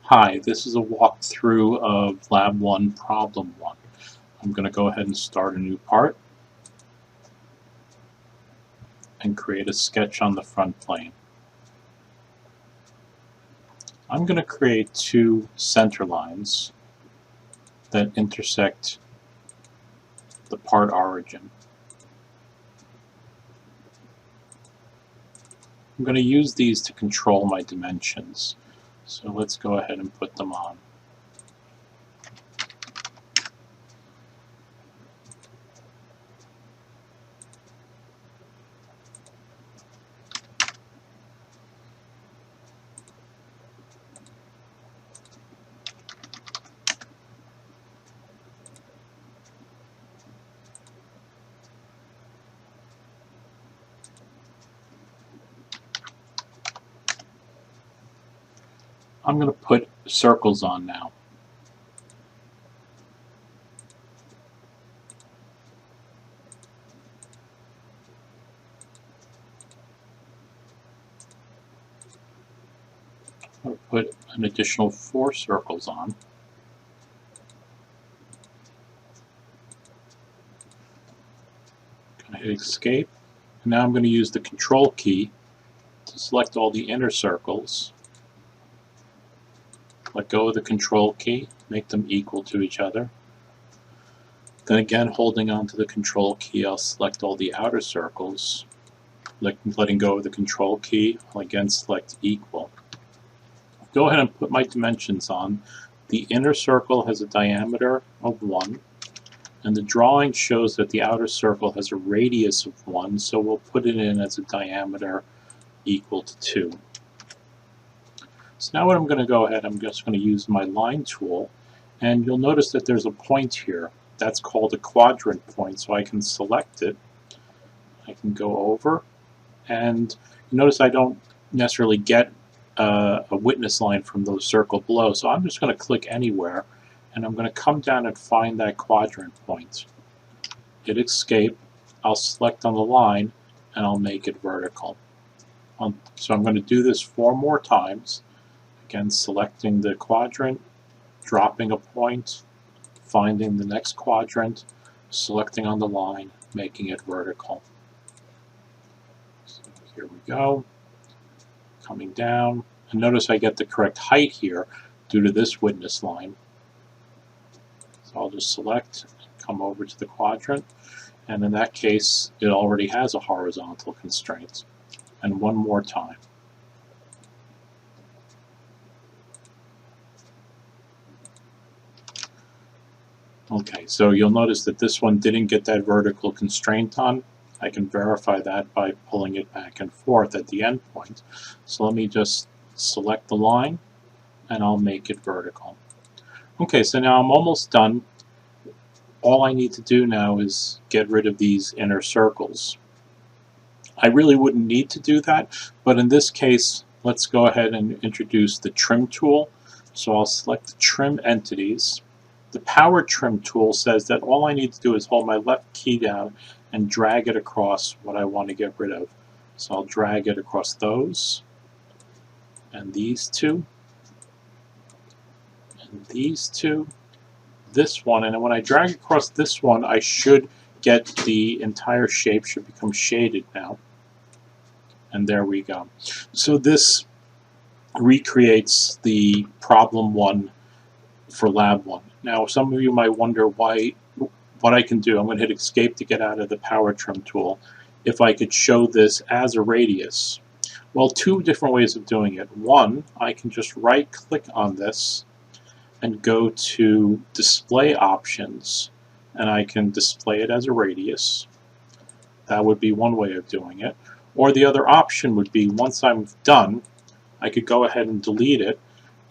Hi, this is a walkthrough of Lab 1, Problem 1. I'm going to go ahead and start a new part and create a sketch on the front plane. I'm going to create two center lines that intersect the part origin. I'm going to use these to control my dimensions. So let's go ahead and put them on. I'm going to put circles on now. I'll put an additional 4 circles on. I'm going to hit escape. And now I'm going to use the control key to select all the inner circles. Let go of the control key, make them equal to each other. Then again, holding on to the control key, I'll select all the outer circles. Letting go of the control key, I'll again select equal. Go ahead and put my dimensions on. The inner circle has a diameter of 1, and the drawing shows that the outer circle has a radius of 1, so we'll put it in as a diameter equal to 2. So now what I'm going to go ahead, I'm just going to use my line tool, and you'll notice that there's a point here. That's called a quadrant point, so I can select it. I can go over, and you notice I don't necessarily get a witness line from those circled below, so I'm just going to click anywhere, and I'm going to come down and find that quadrant point. Hit escape, I'll select on the line, and I'll make it vertical. So I'm going to do this 4 more times. Again, selecting the quadrant, dropping a point, finding the next quadrant, selecting on the line, making it vertical. So here we go. Coming down. And notice I get the correct height here due to this witness line. So I'll just select, come over to the quadrant, and in that case, it already has a horizontal constraint. And one more time. Okay, so you'll notice that this one didn't get that vertical constraint on. I can verify that by pulling it back and forth at the end point. So let me just select the line, and I'll make it vertical. Okay, so now I'm almost done. All I need to do now is get rid of these inner circles. I really wouldn't need to do that, but in this case, let's go ahead and introduce the trim tool. So I'll select the trim entities. The power trim tool says that all I need to do is hold my left key down and drag it across what I want to get rid of. So I'll drag it across those, and these two, and these two, this one, and when I drag across this one, I should get the entire shape should become shaded now. And there we go. So this recreates the problem 1 for lab 1. Now some of you might wonder what I can do. I'm going to hit escape to get out of the power trim tool. If I could show this as a radius. Well, 2 different ways of doing it. One, I can just right click on this and go to display options, and I can display it as a radius. That would be one way of doing it. Or the other option would be, once I'm done, I could go ahead and delete it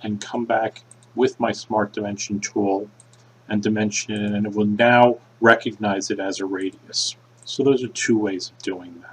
and come back with my Smart Dimension tool and dimension it, and it will now recognize it as a radius. So those are 2 ways of doing that.